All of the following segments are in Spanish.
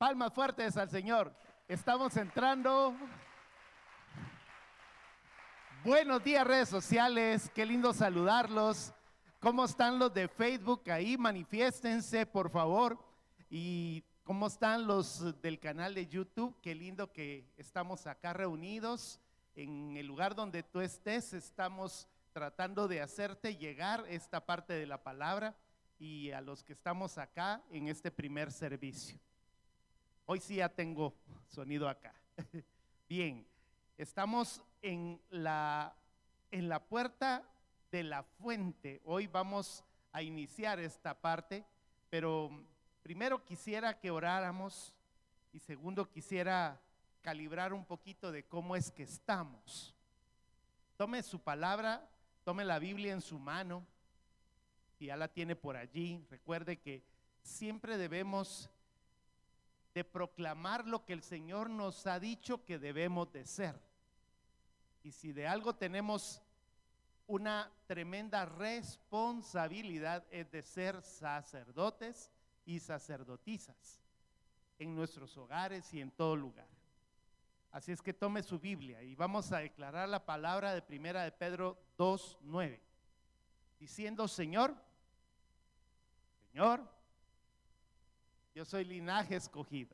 Palmas fuertes al Señor. Estamos entrando. Buenos días, redes sociales. Qué lindo saludarlos. ¿Cómo están los de Facebook? Ahí manifiéstense, por favor. Y ¿cómo están los del canal de YouTube? Qué lindo que estamos acá reunidos. En el lugar donde tú estés, estamos tratando de hacerte llegar esta parte de la palabra y a los que estamos acá en este primer servicio. Hoy sí ya tengo sonido acá. Bien, estamos en la puerta de la fuente. Hoy vamos a iniciar esta parte, pero primero quisiera que oráramos y segundo quisiera calibrar un poquito de cómo es que estamos. Tome su palabra, tome la Biblia en su mano, si ya la tiene por allí. Recuerde que siempre debemos de proclamar lo que el Señor nos ha dicho que debemos de ser. Y si de algo tenemos una tremenda responsabilidad, es de ser sacerdotes y sacerdotisas en nuestros hogares y en todo lugar. Así es que tome su Biblia y vamos a declarar la palabra de Primera de Pedro 2:9, diciendo: Señor, yo soy linaje escogido,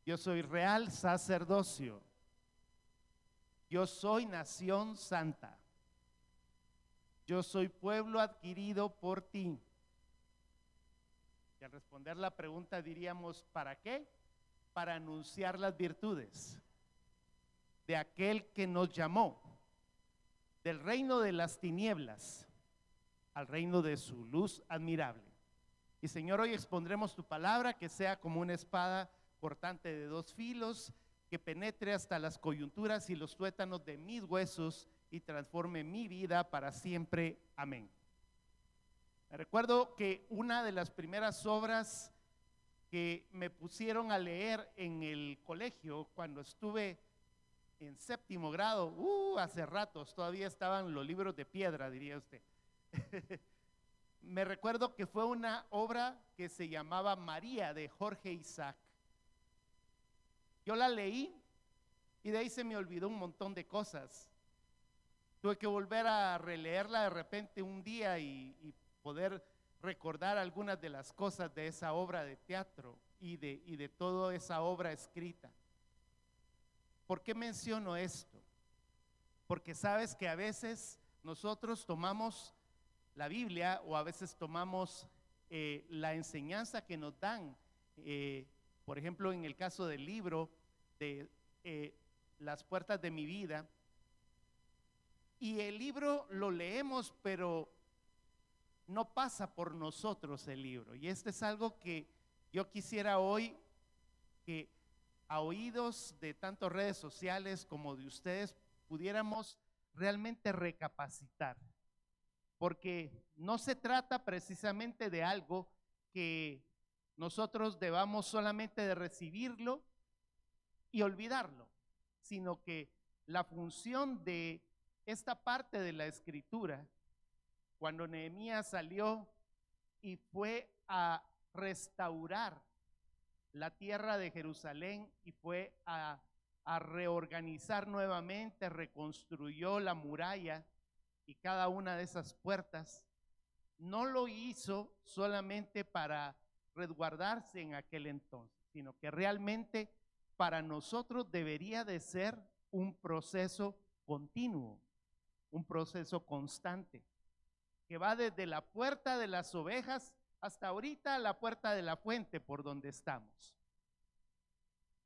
yo soy real sacerdocio, yo soy nación santa, yo soy pueblo adquirido por ti. Y al responder la pregunta diríamos: ¿para qué? Para anunciar las virtudes de aquel que nos llamó del reino de las tinieblas al reino de su luz admirable. Y Señor, hoy expondremos tu palabra, que sea como una espada cortante de dos filos, que penetre hasta las coyunturas y los tuétanos de mis huesos y transforme mi vida para siempre. Amén. Me recuerdo que una de las primeras obras que me pusieron a leer en el colegio cuando estuve en séptimo grado, hace ratos, todavía estaban los libros de piedra, diría usted. Me recuerdo que fue una obra que se llamaba María, de Jorge Isaac. Yo la leí y de ahí se me olvidó un montón de cosas. Tuve que volver a releerla de repente un día y poder recordar algunas de las cosas de esa obra de teatro y de toda esa obra escrita. ¿Por qué menciono esto? Porque sabes que a veces nosotros tomamos la Biblia o a veces tomamos la enseñanza que nos dan, por ejemplo, en el caso del libro de Las puertas de mi vida, y el libro lo leemos, pero no pasa por nosotros el libro. Y este es algo que yo quisiera hoy, que a oídos de tanto redes sociales como de ustedes pudiéramos realmente recapacitar, porque no se trata precisamente de algo que nosotros debamos solamente de recibirlo y olvidarlo, sino que la función de esta parte de la escritura, cuando Nehemías salió y fue a restaurar la tierra de Jerusalén y fue a reorganizar nuevamente, reconstruyó la muralla y cada una de esas puertas, no lo hizo solamente para resguardarse en aquel entonces, sino que realmente para nosotros debería de ser un proceso continuo, un proceso constante, que va desde la puerta de las ovejas hasta ahorita la puerta de la fuente por donde estamos.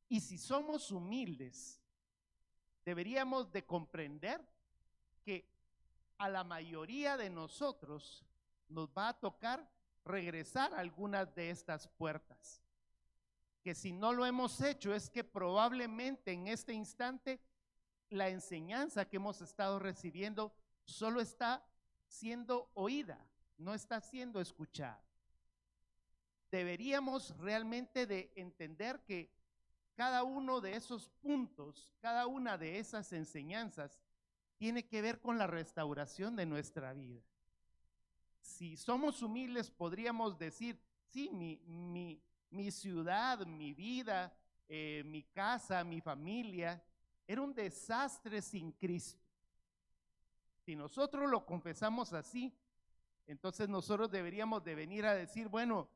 Y si somos humildes, deberíamos de comprender que a la mayoría de nosotros nos va a tocar regresar a algunas de estas puertas, que si no lo hemos hecho es que probablemente en este instante la enseñanza que hemos estado recibiendo solo está siendo oída, no está siendo escuchada. Deberíamos realmente de entender que cada uno de esos puntos, cada una de esas enseñanzas tiene que ver con la restauración de nuestra vida. Si somos humildes podríamos decir: sí, mi mi ciudad, mi vida, mi casa, mi familia, era un desastre sin Cristo. Si nosotros lo confesamos así, entonces nosotros deberíamos de venir a decir, bueno,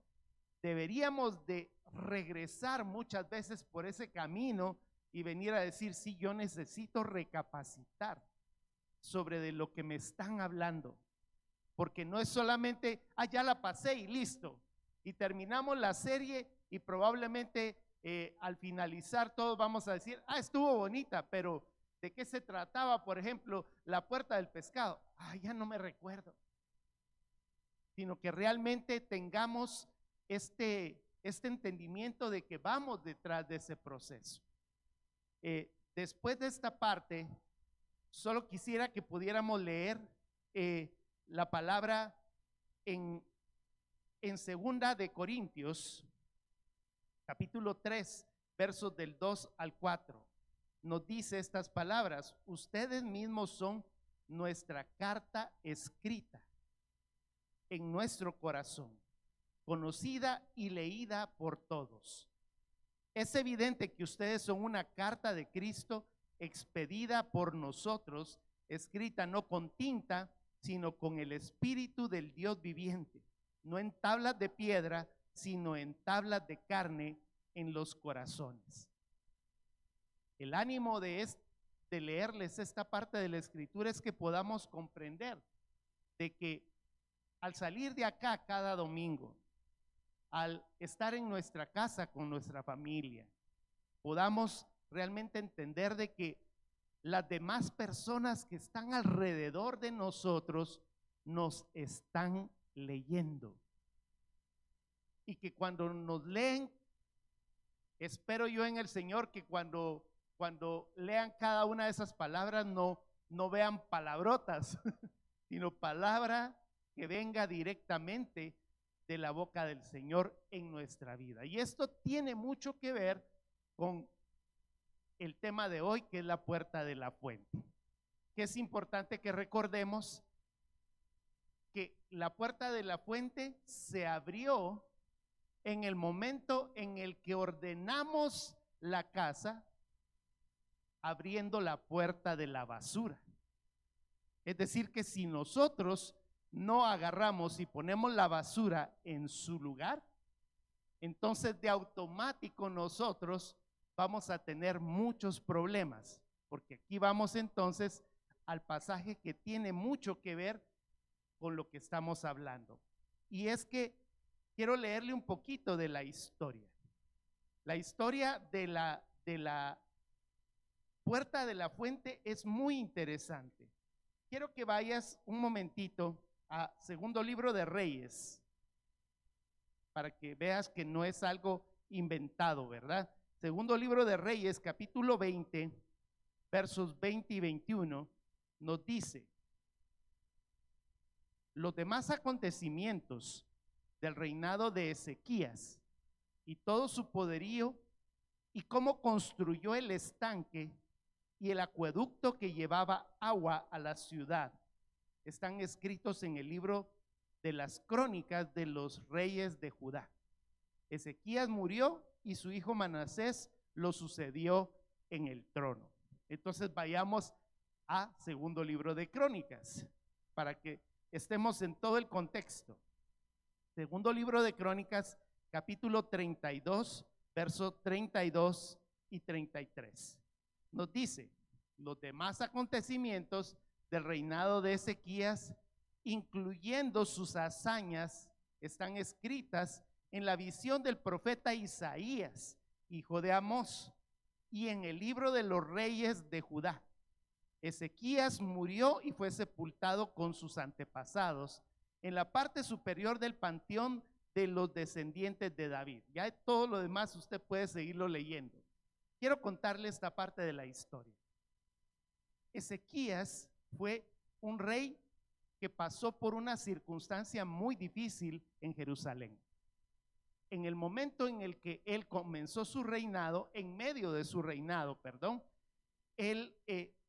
deberíamos de regresar muchas veces por ese camino y venir a decir, sí, yo necesito recapacitar sobre de lo que me están hablando, porque no es solamente, ya la pasé y listo, y terminamos la serie y probablemente al finalizar todos vamos a decir, estuvo bonita, pero ¿de qué se trataba? Por ejemplo, la puerta del pescado, ya no me recuerdo, sino que realmente tengamos este entendimiento de que vamos detrás de ese proceso. Después de esta parte, solo quisiera que pudiéramos leer la palabra en segunda de Corintios, capítulo 3, versos del 2 al 4. Nos dice estas palabras: ustedes mismos son nuestra carta escrita en nuestro corazón, conocida y leída por todos. Es evidente que ustedes son una carta de Cristo expedida por nosotros, escrita no con tinta, sino con el Espíritu del Dios viviente, no en tablas de piedra, sino en tablas de carne en los corazones. El ánimo de leerles esta parte de la Escritura es que podamos comprender de que al salir de acá cada domingo, al estar en nuestra casa con nuestra familia, podamos realmente entender de que las demás personas que están alrededor de nosotros nos están leyendo, y que cuando nos leen, espero yo en el Señor que cuando lean cada una de esas palabras no vean palabrotas, sino palabra que venga directamente de la boca del Señor en nuestra vida. Y esto tiene mucho que ver con el tema de hoy, que es la puerta de la fuente, que es importante que recordemos que la puerta de la fuente se abrió en el momento en el que ordenamos la casa, abriendo la puerta de la basura. Es decir, que si nosotros no agarramos y ponemos la basura en su lugar, entonces de automático nosotros vamos a tener muchos problemas, porque aquí vamos entonces al pasaje que tiene mucho que ver con lo que estamos hablando. Y es que quiero leerle un poquito de la historia. La historia de la puerta de la fuente es muy interesante. Quiero que vayas un momentito a Segundo Libro de Reyes, para que veas que no es algo inventado, ¿verdad? Segundo Libro de Reyes, capítulo 20, versos 20 y 21, nos dice: los demás acontecimientos del reinado de Ezequías y todo su poderío, y cómo construyó el estanque y el acueducto que llevaba agua a la ciudad, están escritos en el libro de las crónicas de los reyes de Judá. Ezequías murió y su hijo Manasés lo sucedió en el trono. Entonces vayamos a Segundo Libro de Crónicas para que estemos en todo el contexto. Segundo Libro de Crónicas, capítulo 32, versos 32 y 33. Nos dice: los demás acontecimientos del reinado de Ezequías, incluyendo sus hazañas, están escritas en la visión del profeta Isaías, hijo de Amós, y en el libro de los reyes de Judá. Ezequías murió y fue sepultado con sus antepasados en la parte superior del panteón de los descendientes de David. Ya todo lo demás usted puede seguirlo leyendo. Quiero contarle esta parte de la historia. Ezequías fue un rey que pasó por una circunstancia muy difícil en Jerusalén. En el momento en el que él comenzó su reinado, en medio de su reinado, él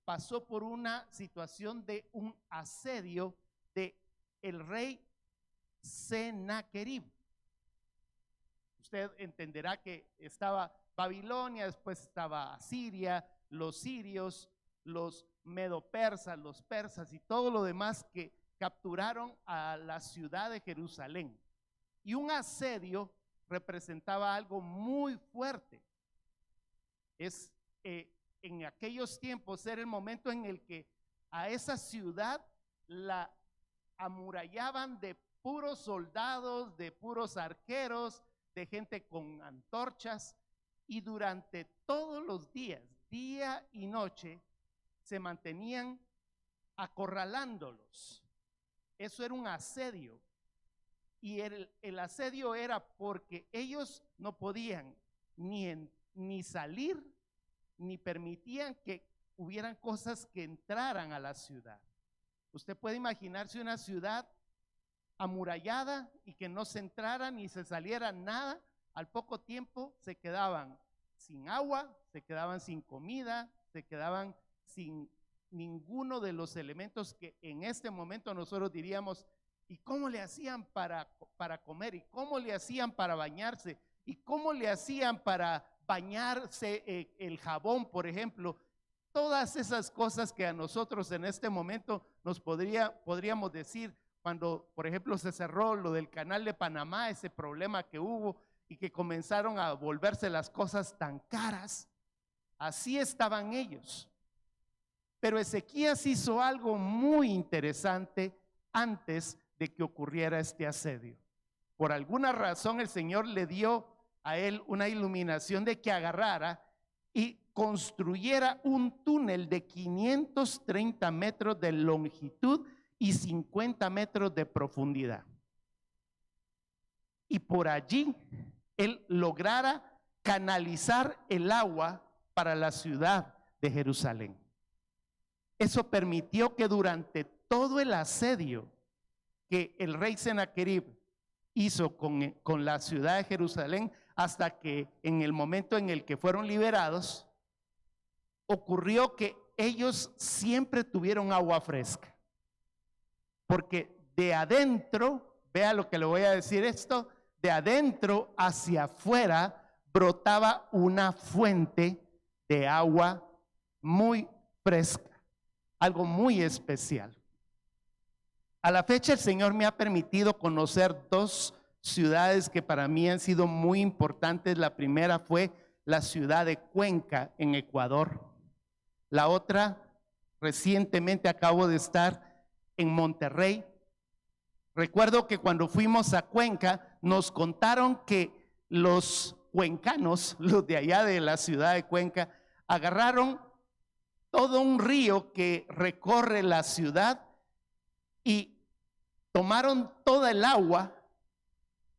pasó por una situación de un asedio de el rey Sennacherib. usted entenderá que estaba Babilonia, después estaba Asiria, los sirios, los medopersas, los persas y todo lo demás que capturaron a la ciudad de Jerusalén. Y un asedio representaba algo muy fuerte. En aquellos tiempos era el momento en el que a esa ciudad la amurallaban de puros soldados, de puros arqueros, de gente con antorchas, y durante todos los días, día y noche, se mantenían acorralándolos. Eso era un asedio. Y el asedio era porque ellos no podían ni salir, ni permitían que hubieran cosas que entraran a la ciudad. Usted puede imaginarse una ciudad amurallada y que no se entrara ni se saliera nada. Al poco tiempo se quedaban sin agua, se quedaban sin comida, se quedaban sin ninguno de los elementos que en este momento nosotros diríamos: ¿y cómo le hacían para comer? ¿Y cómo le hacían para bañarse? ¿Y cómo le hacían para bañarse el jabón, por ejemplo? Todas esas cosas que a nosotros en este momento nos podríamos decir, cuando por ejemplo se cerró lo del canal de Panamá, ese problema que hubo y que comenzaron a volverse las cosas tan caras. Así estaban ellos. Pero Ezequías hizo algo muy interesante antes de que ocurriera este asedio. Por alguna razón el Señor le dio a él una iluminación de que agarrara y construyera un túnel de 530 metros de longitud y 50 metros de profundidad. Y por allí él lograra canalizar el agua para la ciudad de Jerusalén. Eso permitió que durante todo el asedio que el rey Sennacherib hizo con la ciudad de Jerusalén, hasta que en el momento en el que fueron liberados, ocurrió que ellos siempre tuvieron agua fresca. Porque de adentro, vea lo que le voy a decir esto, de adentro hacia afuera brotaba una fuente de agua muy fresca, algo muy especial. A la fecha el Señor me ha permitido conocer dos ciudades que para mí han sido muy importantes. La primera fue la ciudad de Cuenca en Ecuador. La otra, recientemente acabo de estar en Monterrey. Recuerdo que cuando fuimos a Cuenca nos contaron que los cuencanos, los de allá de la ciudad de Cuenca, agarraron todo un río que recorre la ciudad y tomaron toda el agua,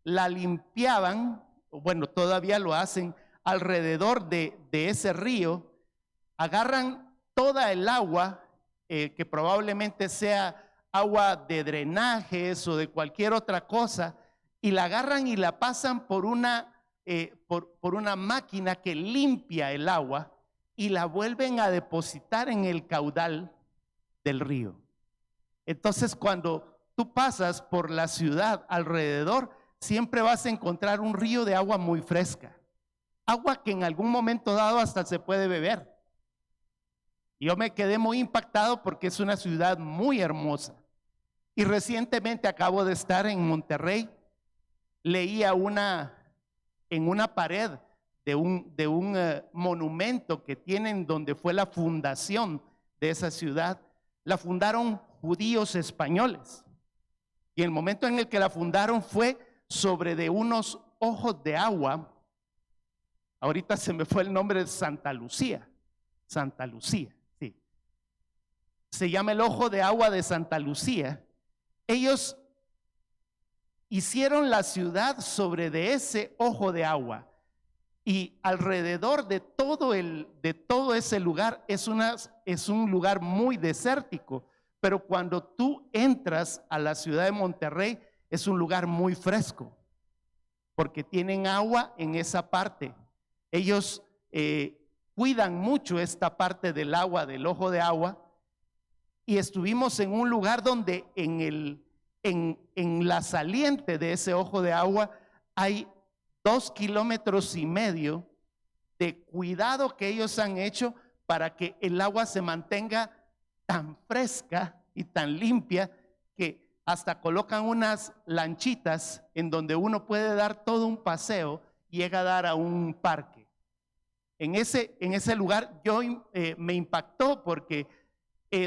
la limpiaban, bueno, todavía lo hacen alrededor de ese río, agarran toda el agua, que probablemente sea agua de drenajes o de cualquier otra cosa, y la agarran y la pasan por una máquina que limpia el agua y la vuelven a depositar en el caudal del río. Entonces, cuando tú pasas por la ciudad alrededor, siempre vas a encontrar un río de agua muy fresca, agua que en algún momento dado hasta se puede beber. Yo me quedé muy impactado porque es una ciudad muy hermosa. Y recientemente acabo de estar en Monterrey, leía en una pared de un monumento que tienen donde fue la fundación de esa ciudad. La fundaron judíos españoles. Y el momento en el que la fundaron fue sobre de unos ojos de agua. Ahorita se me fue el nombre de Santa Lucía, sí. Se llama el ojo de agua de Santa Lucía. Ellos hicieron la ciudad sobre de ese ojo de agua. Y alrededor de todo ese lugar es un lugar muy desértico. Pero cuando tú entras a la ciudad de Monterrey, es un lugar muy fresco, porque tienen agua en esa parte. Ellos cuidan mucho esta parte del agua, del ojo de agua, y estuvimos en un lugar donde en la saliente de ese ojo de agua hay 2,5 kilómetros de cuidado que ellos han hecho para que el agua se mantenga tan fresca y tan limpia que hasta colocan unas lanchitas en donde uno puede dar todo un paseo y llega a dar a un parque. En ese lugar me impactó porque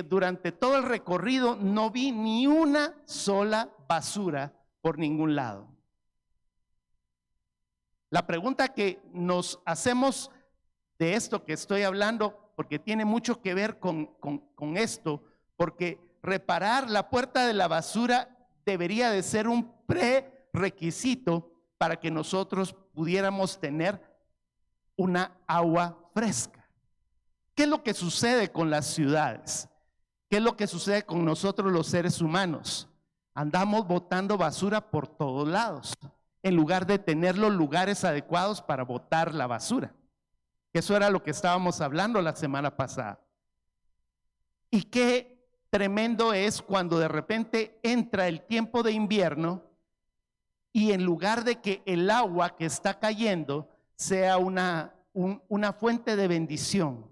durante todo el recorrido no vi ni una sola basura por ningún lado. La pregunta que nos hacemos de esto que estoy hablando, porque tiene mucho que ver con esto, porque reparar la puerta de la basura debería de ser un prerequisito para que nosotros pudiéramos tener una agua fresca. ¿Qué es lo que sucede con las ciudades? ¿Qué es lo que sucede con nosotros los seres humanos? Andamos botando basura por todos lados, en lugar de tener los lugares adecuados para botar la basura. Eso era lo que estábamos hablando la semana pasada. Y qué tremendo es cuando de repente entra el tiempo de invierno y en lugar de que el agua que está cayendo sea una fuente de bendición,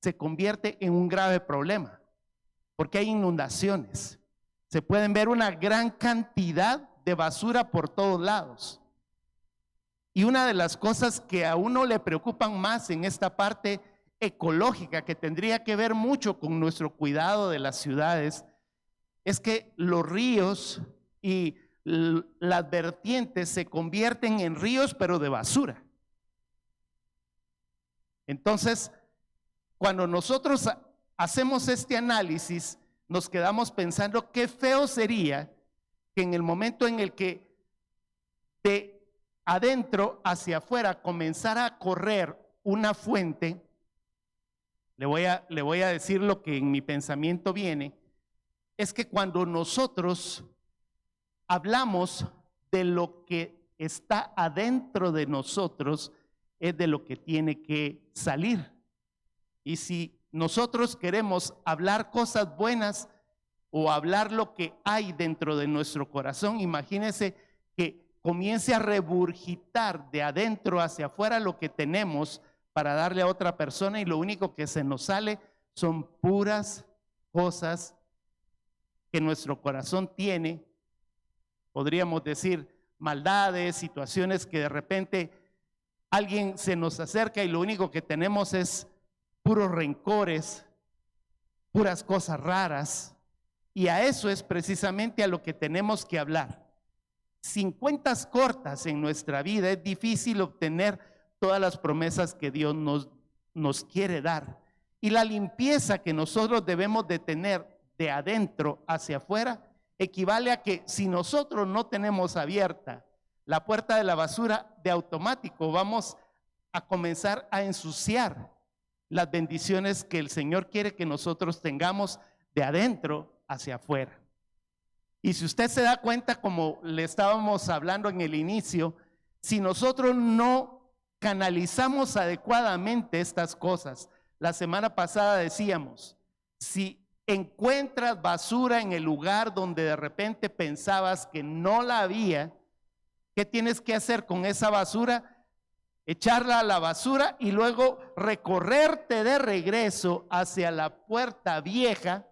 se convierte en un grave problema, porque hay inundaciones. Se pueden ver una gran cantidad de basura por todos lados. Y una de las cosas que a uno le preocupan más en esta parte ecológica, que tendría que ver mucho con nuestro cuidado de las ciudades, es que los ríos y las vertientes se convierten en ríos, pero de basura. Entonces, cuando nosotros hacemos este análisis, nos quedamos pensando qué feo sería que en el momento en el que de adentro hacia afuera comenzara a correr una fuente, le voy a decir lo que en mi pensamiento viene, es que cuando nosotros hablamos de lo que está adentro de nosotros, es de lo que tiene que salir. Y si nosotros queremos hablar cosas buenas o hablar lo que hay dentro de nuestro corazón, imagínense que comience a regurgitar de adentro hacia afuera lo que tenemos para darle a otra persona y lo único que se nos sale son puras cosas que nuestro corazón tiene, podríamos decir maldades, situaciones que de repente alguien se nos acerca y lo único que tenemos es puros rencores, puras cosas raras, y a eso es precisamente a lo que tenemos que hablar. Sin cuentas cortas en nuestra vida es difícil obtener todas las promesas que Dios nos quiere dar. Y la limpieza que nosotros debemos de tener de adentro hacia afuera equivale a que si nosotros no tenemos abierta la puerta de la basura, de automático vamos a comenzar a ensuciar las bendiciones que el Señor quiere que nosotros tengamos de adentro hacia afuera. Y si usted se da cuenta, como le estábamos hablando en el inicio, si nosotros no canalizamos adecuadamente estas cosas, la semana pasada decíamos, si encuentras basura en el lugar donde de repente pensabas que no la había, ¿qué tienes que hacer con esa basura? Echarla a la basura y luego recorrerte de regreso hacia la puerta vieja,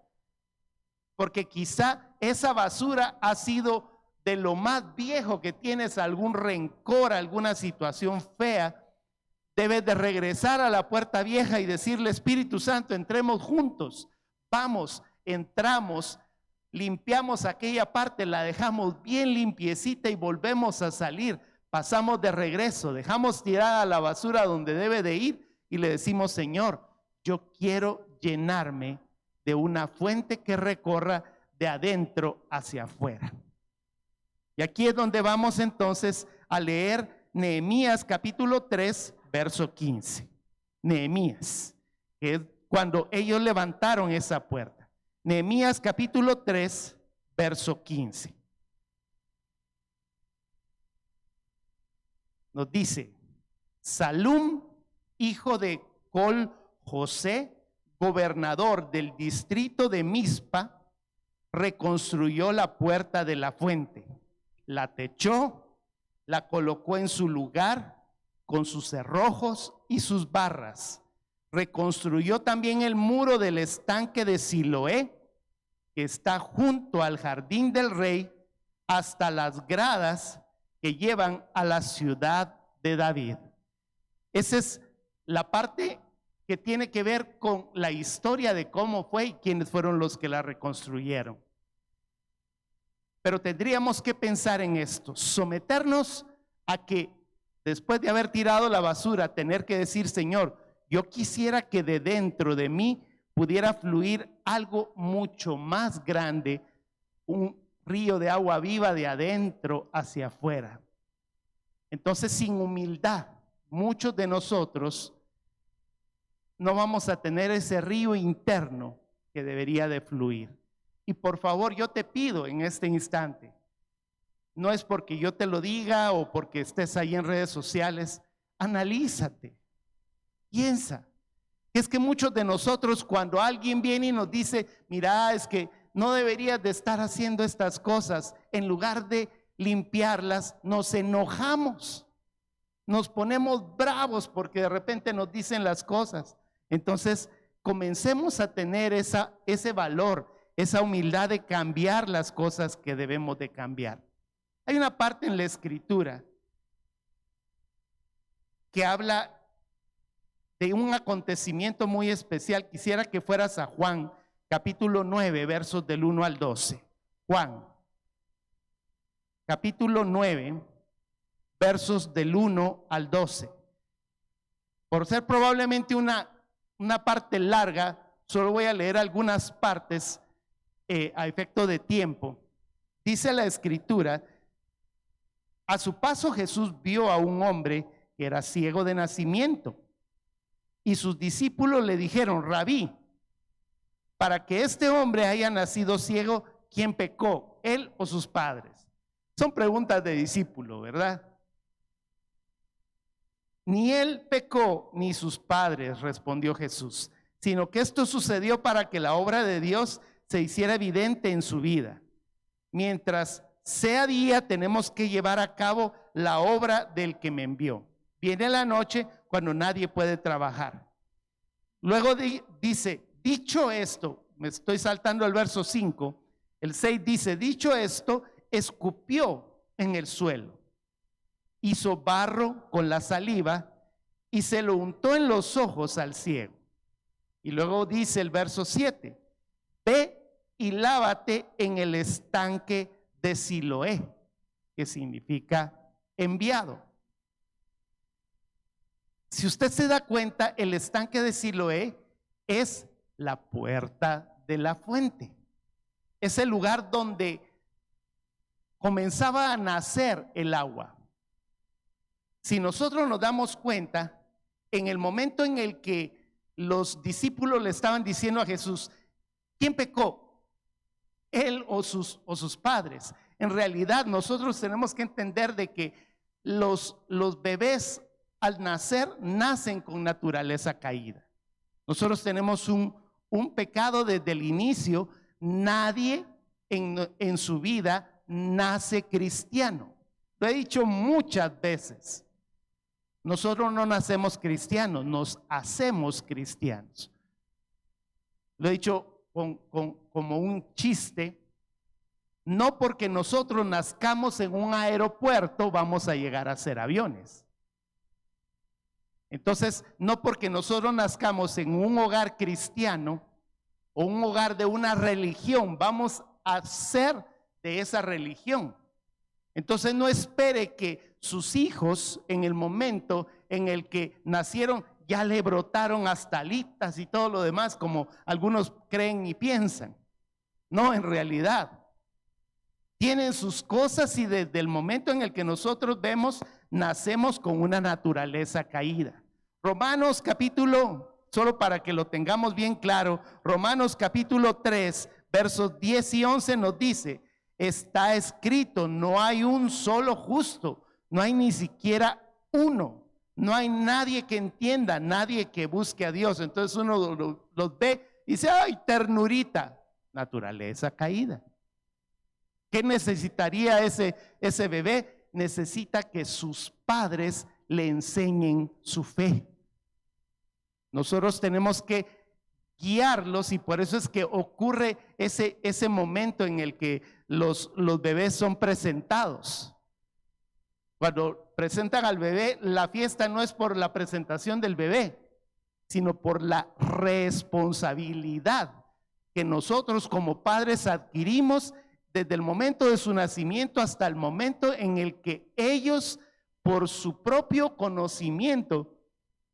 porque quizá esa basura ha sido de lo más viejo que tienes, algún rencor, alguna situación fea. Debes de regresar a la puerta vieja y decirle, Espíritu Santo, entremos juntos, vamos, entramos, limpiamos aquella parte, la dejamos bien limpiecita y volvemos a salir, pasamos de regreso, dejamos tirada la basura donde debe de ir y le decimos, Señor, yo quiero llenarme de una fuente que recorra de adentro hacia afuera. Y aquí es donde vamos entonces a leer Nehemías capítulo 3, verso 15. Nehemías, que es cuando ellos levantaron esa puerta. Nehemías capítulo 3, verso 15. Nos dice, Salum, hijo de Col José, gobernador del distrito de Mizpa, reconstruyó la puerta de la fuente, la techó, la colocó en su lugar con sus cerrojos y sus barras. Reconstruyó también el muro del estanque de Siloé, que está junto al jardín del rey, hasta las gradas que llevan a la ciudad de David. Esa es la parte que tiene que ver con la historia de cómo fue y quiénes fueron los que la reconstruyeron. Pero tendríamos que pensar en esto, someternos a que después de haber tirado la basura, tener que decir: Señor, yo quisiera que de dentro de mí pudiera fluir algo mucho más grande, un río de agua viva de adentro hacia afuera. Entonces, sin humildad, muchos de nosotros no vamos a tener ese río interno que debería de fluir. Y por favor, yo te pido en este instante, no es porque yo te lo diga o porque estés ahí en redes sociales, analízate, piensa. Es que muchos de nosotros, cuando alguien viene y nos dice: mira, es que no deberías de estar haciendo estas cosas, en lugar de limpiarlas, nos enojamos, nos ponemos bravos porque de repente nos dicen las cosas. Entonces, comencemos a tener ese valor, esa humildad de cambiar las cosas que debemos de cambiar. Hay una parte en la Escritura que habla de un acontecimiento muy especial. Quisiera que fueras a Juan, capítulo 9, versos del 1 al 12. Juan, capítulo 9, versos del 1 al 12. Por ser probablemente una parte larga, solo voy a leer algunas partes a efecto de tiempo. Dice la Escritura: a su paso Jesús vio a un hombre que era ciego de nacimiento, y sus discípulos le dijeron: Rabí, para que este hombre haya nacido ciego, ¿quién pecó, él o sus padres? Son preguntas de discípulo, ¿verdad? Ni él pecó ni sus padres, respondió Jesús, sino que esto sucedió para que la obra de Dios se hiciera evidente en su vida. Mientras sea día, tenemos que llevar a cabo la obra del que me envió. Viene la noche cuando nadie puede trabajar. Luego dice: dicho esto, me estoy saltando el verso 5, el 6 dice: dicho esto, escupió en el suelo, hizo barro con la saliva y se lo untó en los ojos al ciego. Y luego dice el verso 7: ve y lávate en el estanque de Siloé, que significa enviado. Si usted se da cuenta, el estanque de Siloé es la puerta de la fuente. Es el lugar donde comenzaba a nacer el agua. Si nosotros nos damos cuenta, en el momento en el que los discípulos le estaban diciendo a Jesús: ¿quién pecó, él o sus padres? En realidad nosotros tenemos que entender de que los bebés al nacer nacen con naturaleza caída. Nosotros tenemos un pecado desde el inicio. Nadie en su vida nace cristiano. Lo he dicho muchas veces. Nosotros no nacemos cristianos, nos hacemos cristianos. Lo he dicho como un chiste. No porque nosotros nazcamos en un aeropuerto vamos a llegar a ser aviones. Entonces, no porque nosotros nazcamos en un hogar cristiano o un hogar de una religión vamos a ser de esa religión. Entonces, no espere que sus hijos, en el momento en el que nacieron, ya le brotaron hasta alitas y todo lo demás, como algunos creen y piensan. No, en realidad tienen sus cosas, y desde el momento en el que nosotros vemos, nacemos con una naturaleza caída. Romanos capítulo, solo para que lo tengamos bien claro, Romanos capítulo 3, versos 10 y 11 nos dice: está escrito, no hay un solo justo, no hay ni siquiera uno, no hay nadie que entienda, nadie que busque a Dios. Entonces uno los ve y dice: ay, ternurita, naturaleza caída. ¿Qué necesitaría ese bebé? necesita que sus padres le enseñen su fe. Nosotros tenemos que guiarlos y por eso es que ocurre ese momento en el que los bebés son presentados. Cuando presentan al bebé, la fiesta no es por la presentación del bebé, sino por la responsabilidad que nosotros como padres adquirimos desde el momento de su nacimiento hasta el momento en el que ellos, por su propio conocimiento,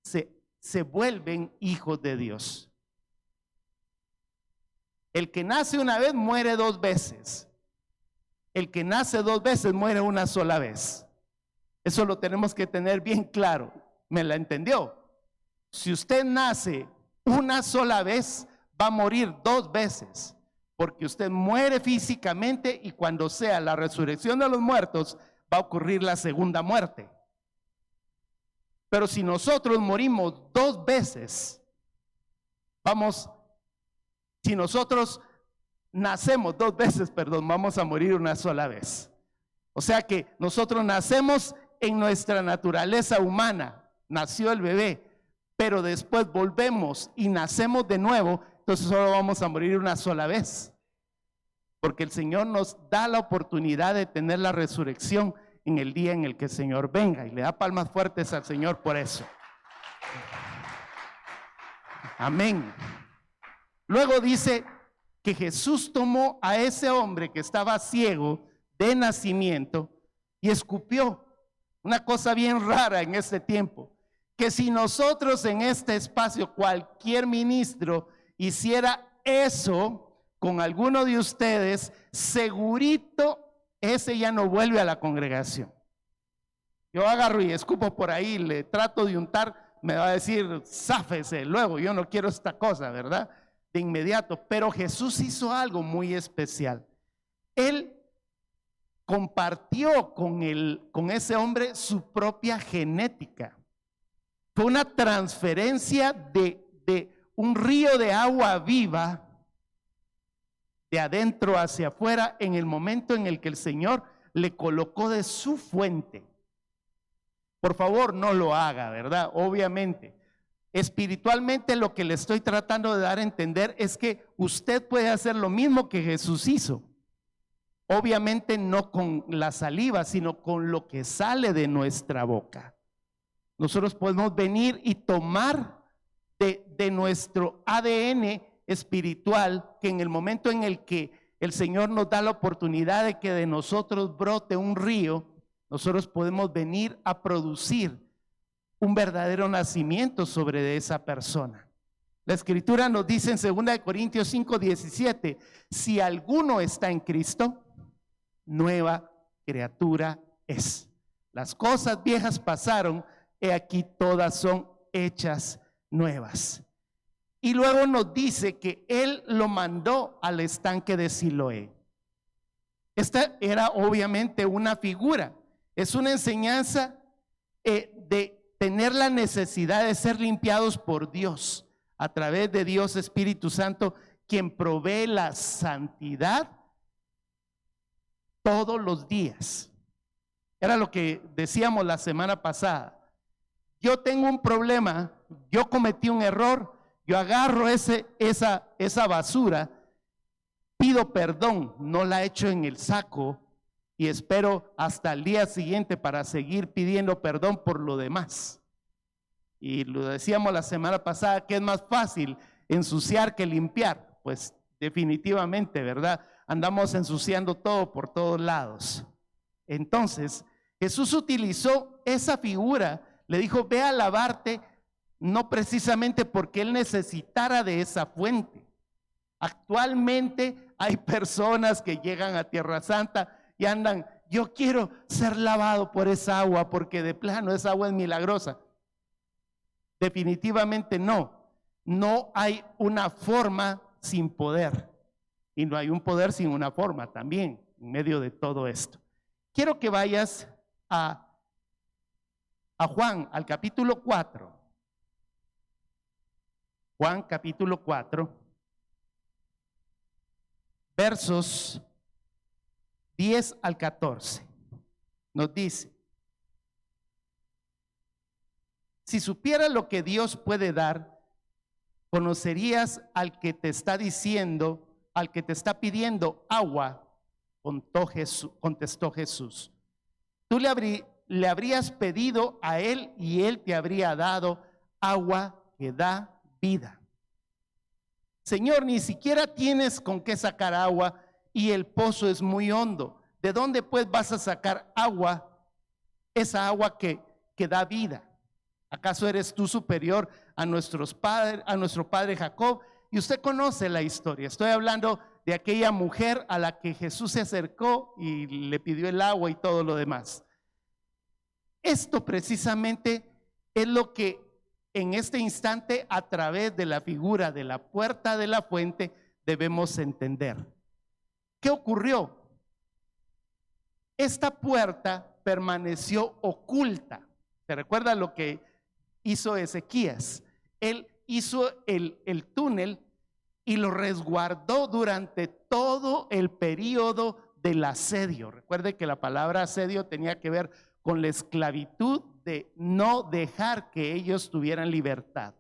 se vuelven hijos de Dios. El que nace una vez muere dos veces. El que nace dos veces muere una sola vez. Eso lo tenemos que tener bien claro. ¿Me la entendió? Si usted nace una sola vez, va a morir dos veces, porque usted muere físicamente y cuando sea la resurrección de los muertos, va a ocurrir la segunda muerte. Pero si nosotros morimos dos veces, si nosotros nacemos dos veces, vamos a morir una sola vez. O sea que nosotros nacemos en nuestra naturaleza humana, nació el bebé, pero después volvemos y nacemos de nuevo, entonces solo vamos a morir una sola vez. Porque el Señor nos da la oportunidad de tener la resurrección en el día en el que el Señor venga. Y le da palmas fuertes al Señor por eso. Amén. Luego dice que Jesús tomó a ese hombre que estaba ciego de nacimiento y escupió. Una cosa bien rara en este tiempo, que si nosotros en este espacio, cualquier ministro hiciera eso con alguno de ustedes, segurito ese ya no vuelve a la congregación. Yo agarro y escupo por ahí, le trato de untar, me va a decir, záfese luego, yo no quiero esta cosa, ¿verdad? De inmediato. Pero Jesús hizo algo muy especial. Él compartió con ese hombre su propia genética. Fue una transferencia de un río de agua viva de adentro hacia afuera en el momento en el que el Señor le colocó de su fuente. Por favor, no lo haga, ¿verdad? Obviamente. Espiritualmente lo que le estoy tratando de dar a entender es que usted puede hacer lo mismo que Jesús hizo. Obviamente no con la saliva, sino con lo que sale de nuestra boca. Nosotros podemos venir y tomar de nuestro ADN espiritual, que en el momento en el que el Señor nos da la oportunidad de que de nosotros brote un río, nosotros podemos venir a producir un verdadero nacimiento sobre de esa persona. La Escritura nos dice en 2 Corintios 5:17, si alguno está en Cristo, nueva criatura es. Las cosas viejas pasaron, he aquí todas son hechas nuevas. Y luego nos dice que Él lo mandó al estanque de Siloé. Esta era obviamente una figura, es una enseñanza de tener la necesidad de ser limpiados por Dios, a través de Dios Espíritu Santo, quien provee la santidad todos los días. Era lo que decíamos la semana pasada. Yo tengo un problema, yo cometí un error, yo agarro esa basura, pido perdón, no la echo en el saco y espero hasta el día siguiente para seguir pidiendo perdón por lo demás. Y lo decíamos la semana pasada, que es más fácil ensuciar que limpiar. Pues definitivamente, ¿verdad? Andamos ensuciando todo por todos lados. Entonces, Jesús utilizó esa figura, le dijo, ve a lavarte, no precisamente porque Él necesitara de esa fuente. Actualmente hay personas que llegan a Tierra Santa y andan, yo quiero ser lavado por esa agua porque de plano esa agua es milagrosa. Definitivamente no. No hay una forma sin poder. Y no hay un poder sin una forma también, en medio de todo esto. Quiero que vayas a Juan, al capítulo 4. Juan capítulo 4, versos 10 al 14. nos dice: si supieras lo que Dios puede dar, conocerías al que te está diciendo, al que te está pidiendo agua. Contestó Jesús: tú le habrías pedido a él y él te habría dado agua que da vida. Señor, ni siquiera tienes con qué sacar agua y el pozo es muy hondo. ¿De dónde pues vas a sacar agua, esa agua que da vida? ¿Acaso eres tú superior a nuestro padre Jacob? Y usted conoce la historia. Estoy hablando de aquella mujer a la que Jesús se acercó y le pidió el agua y todo lo demás. Esto precisamente es lo que en este instante, a través de la figura de la puerta de la fuente, debemos entender. ¿Qué ocurrió? Esta puerta permaneció oculta. ¿Se recuerda lo que hizo Ezequías? Él hizo el túnel y lo resguardó durante todo el periodo del asedio. Recuerde que la palabra asedio tenía que ver con la esclavitud, de no dejar que ellos tuvieran libertad.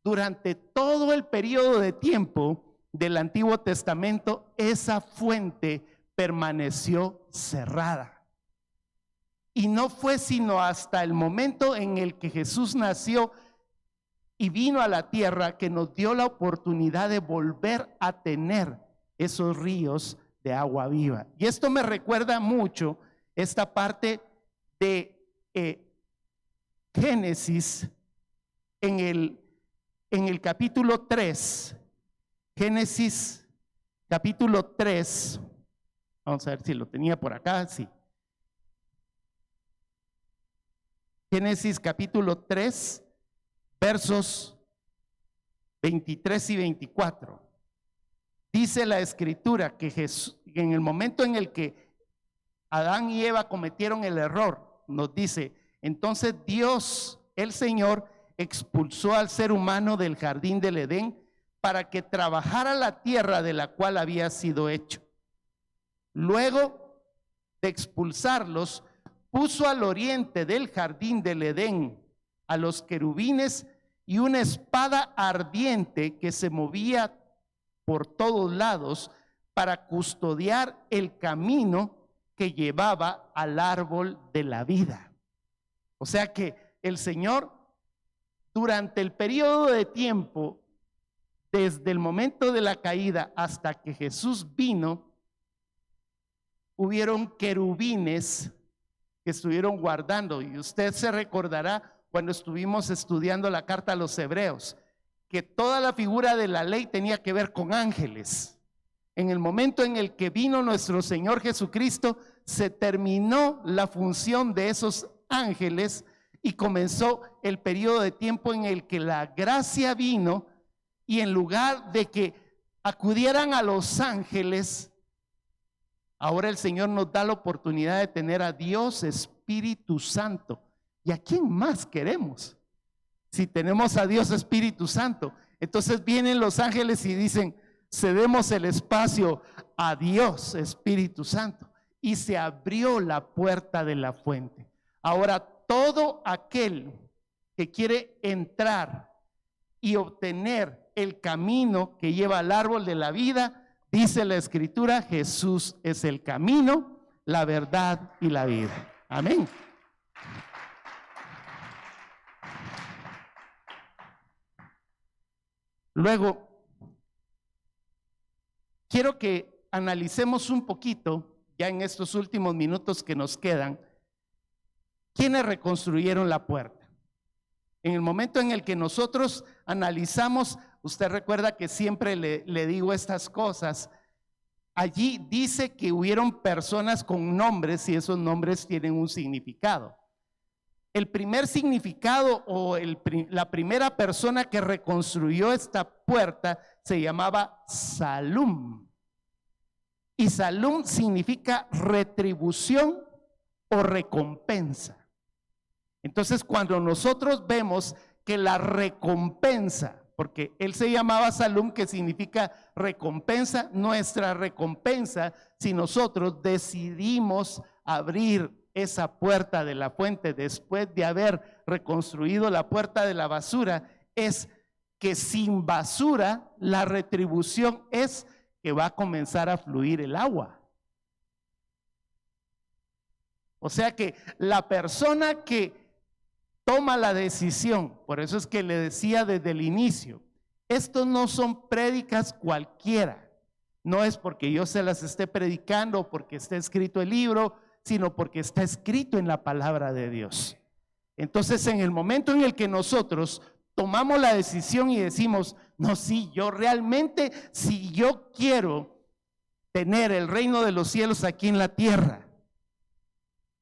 Durante todo el periodo de tiempo del Antiguo Testamento, esa fuente permaneció cerrada. Y no fue sino hasta el momento en el que Jesús nació y vino a la tierra que nos dio la oportunidad de volver a tener esos ríos de agua viva. Y esto me recuerda mucho esta parte de Génesis en el capítulo 3. Génesis capítulo 3. Vamos a ver si lo tenía por acá. Sí. Génesis capítulo 3, versos 23 y 24. Dice la escritura que Jesús, en el momento en el que Adán y Eva cometieron el error, nos dice: entonces Dios, el Señor, expulsó al ser humano del jardín del Edén para que trabajara la tierra de la cual había sido hecho. Luego de expulsarlos, puso al oriente del jardín del Edén a los querubines y una espada ardiente que se movía por todos lados para custodiar el camino que llevaba al árbol de la vida. O sea que el Señor, durante el periodo de tiempo, desde el momento de la caída hasta que Jesús vino, hubieron querubines que estuvieron guardando. Y usted se recordará cuando estuvimos estudiando la carta a los Hebreos, que toda la figura de la ley tenía que ver con ángeles. En el momento en el que vino nuestro Señor Jesucristo, se terminó la función de esos ángeles y comenzó el periodo de tiempo en el que la gracia vino, y en lugar de que acudieran a los ángeles, ahora el Señor nos da la oportunidad de tener a Dios Espíritu Santo. ¿Y a quién más queremos? Si tenemos a Dios Espíritu Santo. Entonces vienen los ángeles y dicen: cedemos el espacio a Dios Espíritu Santo. Y se abrió la puerta de la fuente. Ahora todo aquel que quiere entrar y obtener el camino que lleva al árbol de la vida, dice la Escritura: Jesús es el camino, la verdad y la vida. Amén. Luego, quiero que analicemos un poquito, ya en estos últimos minutos que nos quedan, ¿quiénes reconstruyeron la puerta? En el momento en el que nosotros analizamos, usted recuerda que siempre le digo estas cosas. Allí dice que hubieron personas con nombres y esos nombres tienen un significado. El primer significado o la primera persona que reconstruyó esta puerta se llamaba Salum. Y Salum significa retribución o recompensa. Entonces, cuando nosotros vemos que la recompensa, porque él se llamaba Salum, que significa recompensa, nuestra recompensa, si nosotros decidimos abrir esa puerta de la fuente, después de haber reconstruido la puerta de la basura, es que sin basura la retribución es que va a comenzar a fluir el agua. O sea que la persona que toma la decisión, por eso es que le decía desde el inicio, estos no son prédicas cualquiera, no es porque yo se las esté predicando o porque esté escrito el libro, sino porque está escrito en la palabra de Dios. Entonces, en el momento en el que nosotros tomamos la decisión y decimos, no, sí, yo realmente, si yo quiero tener el reino de los cielos aquí en la tierra,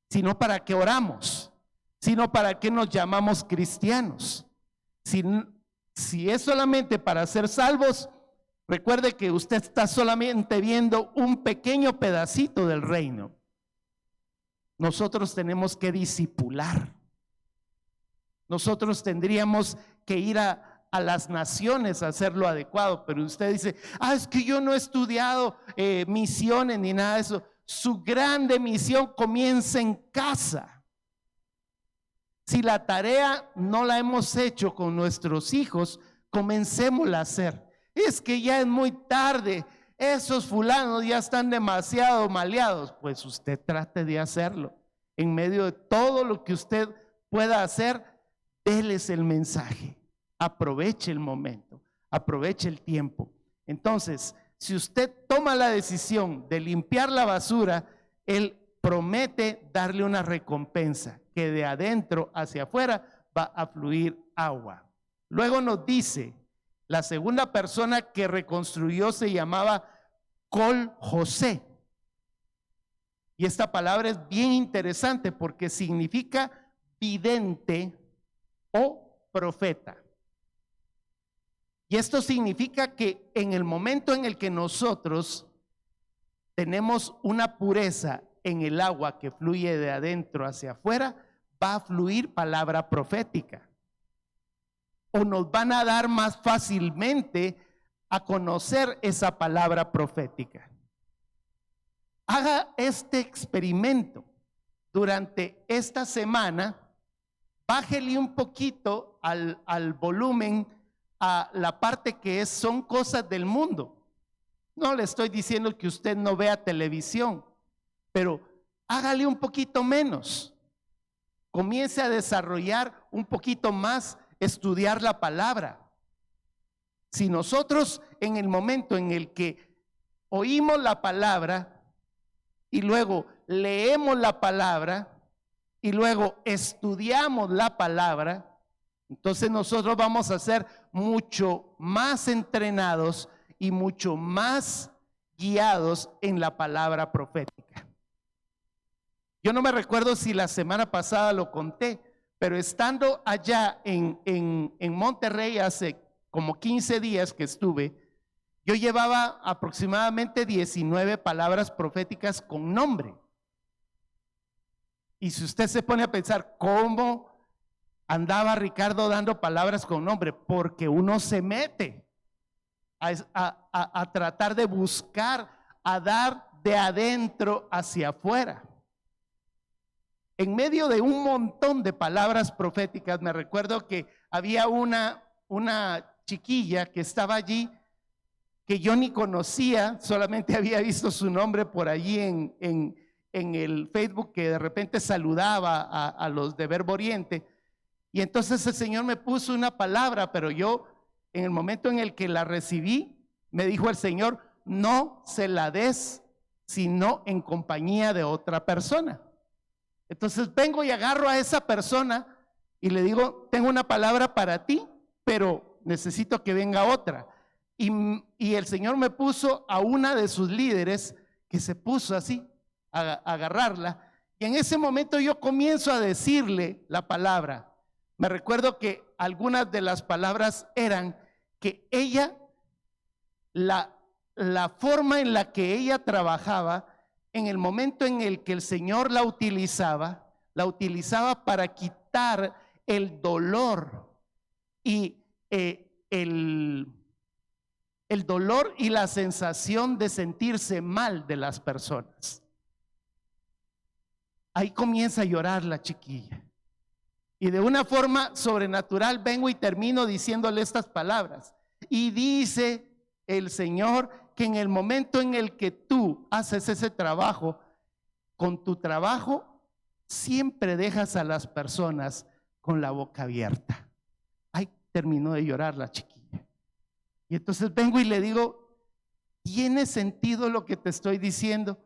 sino para qué oramos, sino para qué nos llamamos cristianos. Si es solamente para ser salvos, recuerde que usted está solamente viendo un pequeño pedacito del reino. Nosotros tenemos que discipular. Nosotros tendríamos que ir a las naciones a hacer lo adecuado, pero usted dice, es que yo no he estudiado misiones ni nada de eso. Su grande misión comienza en casa. Si la tarea no la hemos hecho con nuestros hijos, comencémosla a hacer. Es que ya es muy tarde, esos fulanos ya están demasiado maleados. Pues usted trate de hacerlo. En medio de todo lo que usted pueda hacer, déles el mensaje. Aproveche el momento, aproveche el tiempo. Entonces, si usted toma la decisión de limpiar la basura, él promete darle una recompensa, que de adentro hacia afuera va a fluir agua. Luego nos dice, la segunda persona que reconstruyó se llamaba Col José. Y esta palabra es bien interesante porque significa vidente o profeta. Y esto significa que en el momento en el que nosotros tenemos una pureza en el agua que fluye de adentro hacia afuera, va a fluir palabra profética. O nos van a dar más fácilmente a conocer esa palabra profética. Haga este experimento durante esta semana. Bájele un poquito al volumen a la parte que son cosas del mundo. No le estoy diciendo que usted no vea televisión, pero hágale un poquito menos. Comience a desarrollar un poquito más, estudiar la palabra. Si nosotros en el momento en el que oímos la palabra y luego leemos la palabra y luego estudiamos la palabra, entonces nosotros vamos a ser mucho más entrenados y mucho más guiados en la palabra profética. Yo no me recuerdo si la semana pasada lo conté, pero estando allá en Monterrey hace como 15 días que estuve, yo llevaba aproximadamente 19 palabras proféticas con nombre. Y si usted se pone a pensar cómo andaba Ricardo dando palabras con nombre, porque uno se mete a tratar de buscar, a dar de adentro hacia afuera. En medio de un montón de palabras proféticas, me recuerdo que había una chiquilla que estaba allí, que yo ni conocía, solamente había visto su nombre por allí en el Facebook, que de repente saludaba a los de Verbo Oriente. Y entonces el Señor me puso una palabra, pero yo en el momento en el que la recibí, me dijo el Señor, no se la des sino en compañía de otra persona. Entonces vengo y agarro a esa persona y le digo, tengo una palabra para ti, pero necesito que venga otra. Y el Señor me puso a una de sus líderes que se puso así, a agarrarla. Y en ese momento yo comienzo a decirle la palabra. Me recuerdo que algunas de las palabras eran que ella, la forma en la que ella trabajaba, en el momento en el que el Señor la utilizaba para quitar el dolor y el dolor y la sensación de sentirse mal de las personas. ahí comienza a llorar la chiquilla. Y de una forma sobrenatural vengo y termino diciéndole estas palabras. Y dice el Señor que en el momento en el que tú haces ese trabajo, con tu trabajo siempre dejas a las personas con la boca abierta. Ay, terminó de llorar la chiquilla. Y entonces vengo y le digo, ¿tiene sentido lo que te estoy diciendo?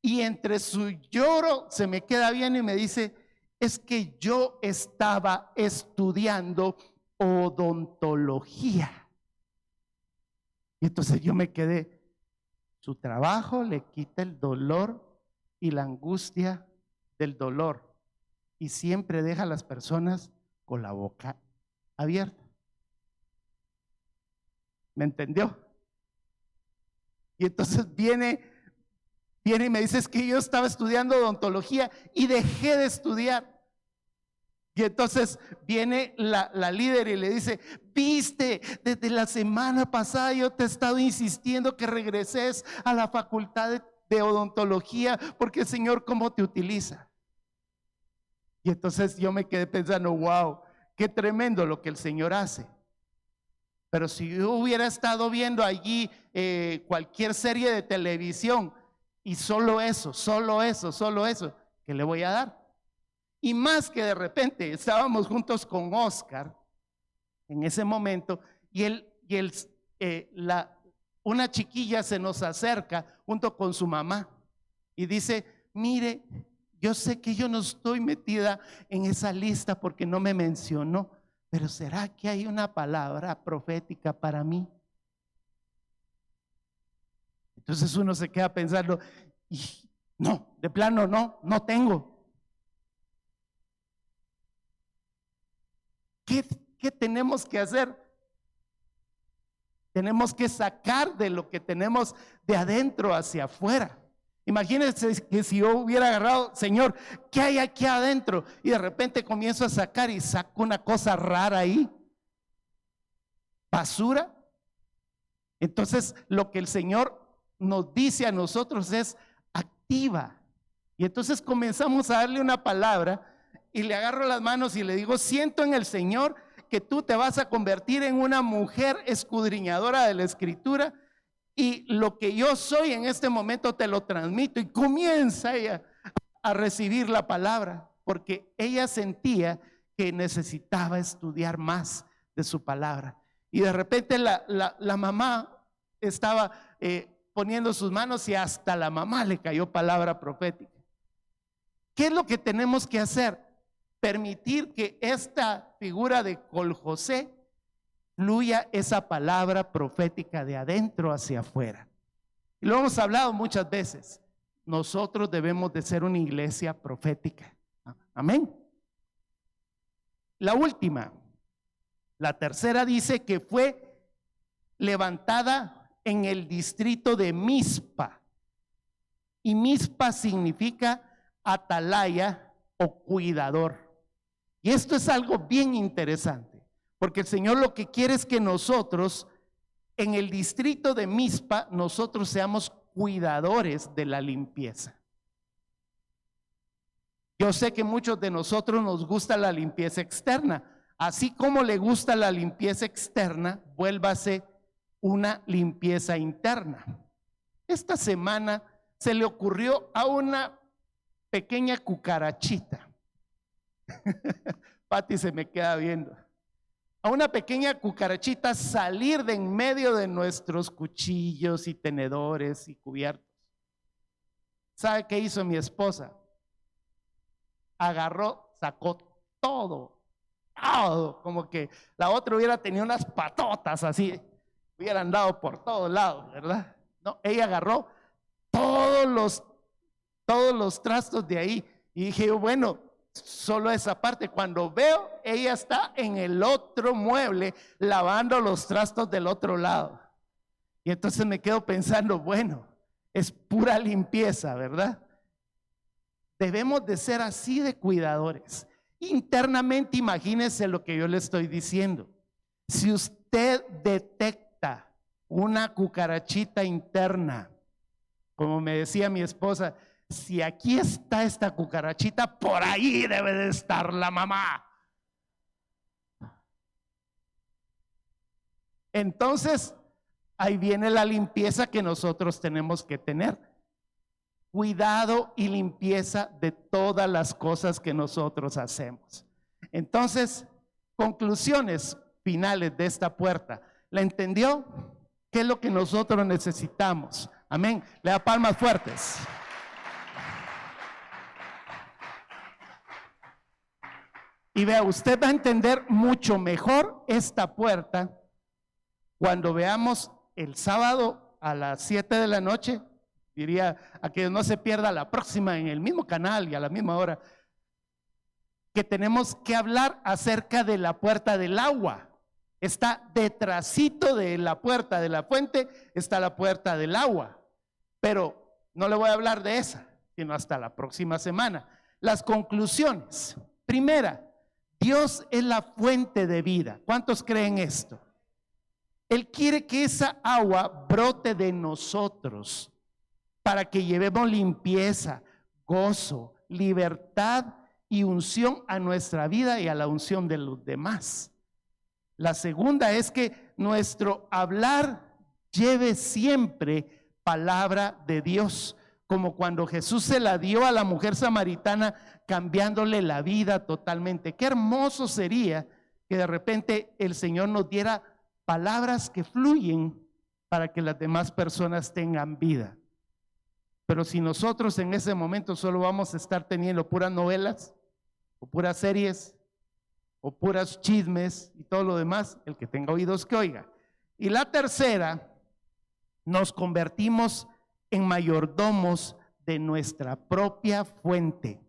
Y entre su lloro se me queda bien y me dice, es que yo estaba estudiando odontología. Y entonces yo me quedé, su trabajo le quita el dolor y la angustia del dolor y siempre deja a las personas con la boca abierta. ¿Me entendió? Y entonces viene y me dice, es que yo estaba estudiando odontología y dejé de estudiar. Y entonces viene la líder y le dice, viste, desde la semana pasada yo te he estado insistiendo que regreses a la facultad de odontología porque el Señor cómo te utiliza. Y entonces yo me quedé pensando, wow, qué tremendo lo que el Señor hace. Pero si yo hubiera estado viendo allí cualquier serie de televisión y solo eso, ¿qué le voy a dar? Y más que de repente estábamos juntos con Oscar en ese momento una chiquilla se nos acerca junto con su mamá y dice, mire, yo sé que yo no estoy metida en esa lista porque no me mencionó, pero ¿será que hay una palabra profética para mí? Entonces uno se queda pensando, no, de plano no tengo. ¿Qué tenemos que hacer? Tenemos que sacar de lo que tenemos de adentro hacia afuera. Imagínense que si yo hubiera agarrado, Señor, ¿qué hay aquí adentro? Y de repente comienzo a sacar y saco una cosa rara ahí, basura. Entonces lo que el Señor nos dice a nosotros es activa. Y entonces comenzamos a darle una palabra y le agarro las manos y le digo, siento en el Señor que tú te vas a convertir en una mujer escudriñadora de la Escritura y lo que yo soy en este momento te lo transmito. Y comienza ella a recibir la palabra porque ella sentía que necesitaba estudiar más de su palabra. Y de repente la mamá estaba poniendo sus manos y hasta la mamá le cayó palabra profética. ¿Qué es lo que tenemos que hacer? Permitir que esta figura de Col José fluya esa palabra profética de adentro hacia afuera. Y lo hemos hablado muchas veces. Nosotros debemos de ser una iglesia profética. Amén. La última, la tercera dice que fue levantada en el distrito de Mizpa. Y Mizpa significa atalaya o cuidador. Y esto es algo bien interesante, porque el Señor lo que quiere es que nosotros en el distrito de Mizpa nosotros seamos cuidadores de la limpieza. Yo sé que muchos de nosotros nos gusta la limpieza externa, así como le gusta la limpieza externa, vuélvase una limpieza interna. Esta semana se le ocurrió a una pequeña cucarachita. Pati se me queda viendo. A una pequeña cucarachita salir de en medio de nuestros cuchillos y tenedores y cubiertos. ¿Sabe qué hizo mi esposa? Agarró, sacó todo, como que la otra hubiera tenido unas patotas así, hubiera andado por todos lados, ¿verdad? No, ella agarró todos los trastos de ahí y dije, bueno, solo esa parte. Cuando veo, ella está en el otro mueble lavando los trastos del otro lado. Y entonces me quedo pensando, bueno, es pura limpieza, ¿verdad? Debemos de ser así de cuidadores. Internamente, imagínese lo que yo le estoy diciendo. Si usted detecta una cucarachita interna, como me decía mi esposa, si aquí está esta cucarachita, por ahí debe de estar la mamá. Entonces, ahí viene la limpieza que nosotros tenemos que tener. Cuidado y limpieza de todas las cosas que nosotros hacemos. Entonces, conclusiones finales de esta puerta. ¿La entendió? ¿Qué es lo que nosotros necesitamos? Amén. Le da palmas fuertes. Y vea, usted va a entender mucho mejor esta puerta cuando veamos el sábado a las 7 de la noche. Diría a que no se pierda la próxima en el mismo canal y a la misma hora, que tenemos que hablar acerca de la puerta del agua. Está detrásito de la puerta de la fuente, está la puerta del agua, pero no le voy a hablar de esa, sino hasta la próxima semana. Las conclusiones. Primera, Dios es la fuente de vida. ¿Cuántos creen esto? Él quiere que esa agua brote de nosotros para que llevemos limpieza, gozo, libertad y unción a nuestra vida y a la unción de los demás. La segunda es que nuestro hablar lleve siempre palabra de Dios, como cuando Jesús se la dio a la mujer samaritana, cambiándole la vida totalmente. Qué hermoso sería que de repente el Señor nos diera palabras que fluyen para que las demás personas tengan vida. Pero si nosotros en ese momento solo vamos a estar teniendo puras novelas o puras series o puras chismes y todo lo demás, el que tenga oídos que oiga. Y la tercera, nos convertimos en mayordomos de nuestra propia fuente,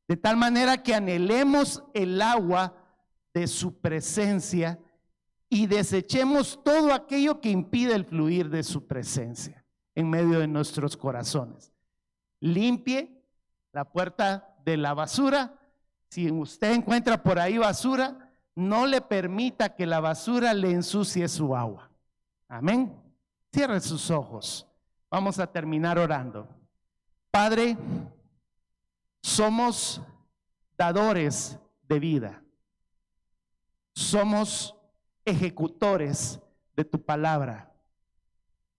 de tal manera que anhelemos el agua de su presencia y desechemos todo aquello que impide el fluir de su presencia en medio de nuestros corazones. Limpie la puerta de la basura. Si usted encuentra por ahí basura, no le permita que la basura le ensucie su agua. Amén. Cierre sus ojos. Vamos a terminar orando. Padre, somos dadores de vida. Somos ejecutores de tu palabra,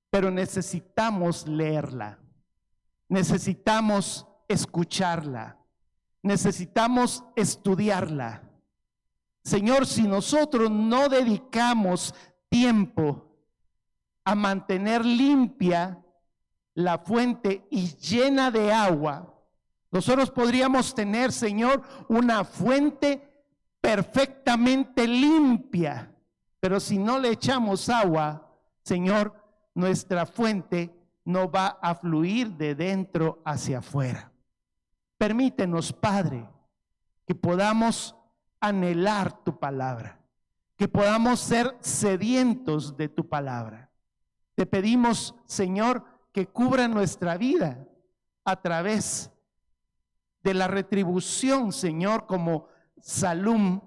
pero necesitamos leerla, necesitamos escucharla, necesitamos estudiarla. Señor, si nosotros no dedicamos tiempo a mantener limpia la fuente y llena de agua, nosotros podríamos tener, Señor, una fuente perfectamente limpia, pero si no le echamos agua, Señor, nuestra fuente no va a fluir de dentro hacia afuera. Permítenos, Padre, que podamos anhelar tu palabra, que podamos ser sedientos de tu palabra. Te pedimos, Señor, que cubra nuestra vida a través de la retribución, Señor, como Salum,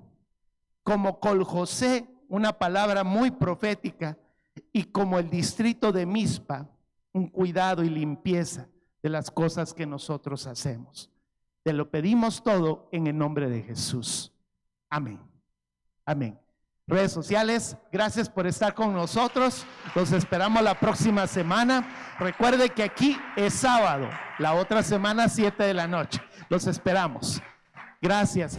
como Col José, una palabra muy profética, y como el distrito de Mizpa, un cuidado y limpieza de las cosas que nosotros hacemos. Te lo pedimos todo en el nombre de Jesús. Amén. Amén. Redes sociales, gracias por estar con nosotros. Los esperamos la próxima semana. Recuerde que aquí es sábado, la otra semana 7 de la noche. Los esperamos. Gracias.